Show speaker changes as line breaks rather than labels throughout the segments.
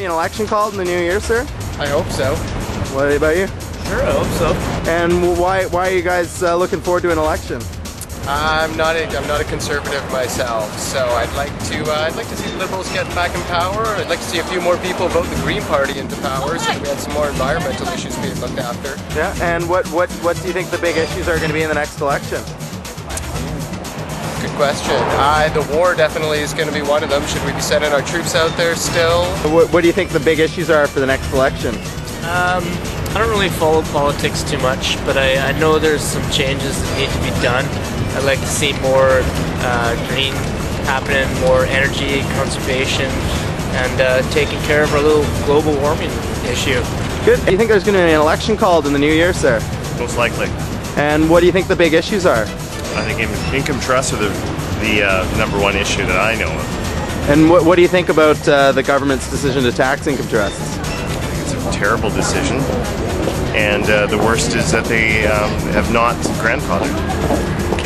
be an election called in the new year, sir?
I hope so.
What about you?
Sure, I hope so.
And why are you guys looking forward to an election?
I'm not a conservative myself, so I'd like to see the Liberals get back in power. I'd like to see a few more people vote the Green Party into power, so that we had some more environmental issues being looked after.
Yeah, and what do you think the big issues are going to be in the next election?
Good question. The war definitely is going to be one of them. Should we be sending our troops out there still?
What do you think the big issues are for the next election?
I don't really follow politics too much, but I know there's some changes that need to be done. I'd like to see more green happening, more energy conservation, and taking care of our little global warming issue.
Good. Do you think there's going to be an election called in the new year, sir?
Most likely.
And what do you think the big issues are?
I think income trusts are the number one issue that I know of.
And what do you think about the government's decision to tax income trusts?
I think it's a terrible decision, and the worst is that they have not grandfathered.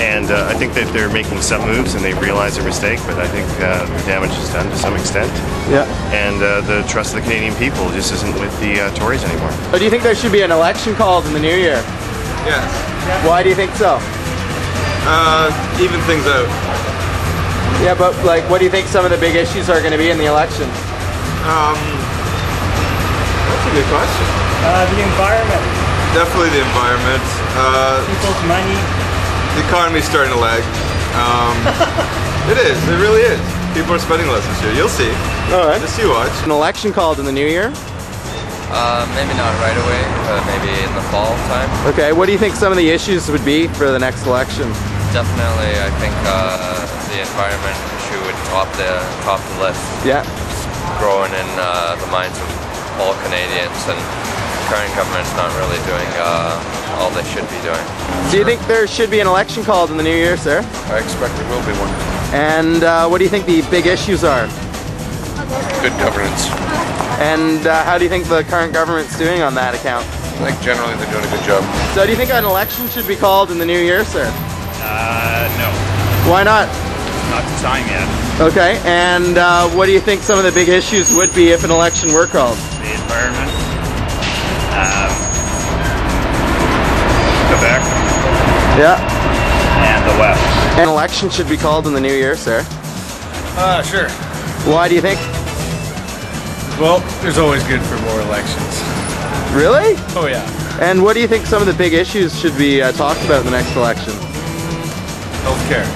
And I think that they're making some moves and they realize their mistake, but I think the damage is done to some extent.
Yeah.
And the trust of the Canadian people just isn't with the Tories anymore.
So do you think there should be an election called in the new year?
Yes.
Why do you think so?
Even things out.
Yeah, but like, what do you think some of the big issues are going to be in the election?
That's a good question.
The environment.
Definitely the environment.
People's money.
The economy's starting to lag. It is. It really is. People are spending less this year. You'll see.
All right.
Just you watch.
An election called in the new year?
Maybe not right away, but maybe in the fall time.
Okay, what do you think some of the issues would be for the next election?
Definitely, I think the environment issue would top the list.
Yeah.
It's growing in the minds of all Canadians, and the current government's not really doing all they should be doing.
Do you think there should be an election called in the new year, sir?
I expect there will be one.
And what do you think the big issues are?
Good governance.
And how do you think the current government's doing on that account?
I think generally they're doing a good job.
So do you think an election should be called in the new year, sir?
No.
Why not?
Not the time yet.
Okay, and what do you think some of the big issues would be if an election were called?
The environment. Quebec.
Yeah.
And the West.
An election should be called in the new year, sir?
Sure.
Why do you think?
Well, there's always good for more elections.
Really?
Oh yeah.
And what do you think some of the big issues should be talked about in the next election?
Healthcare.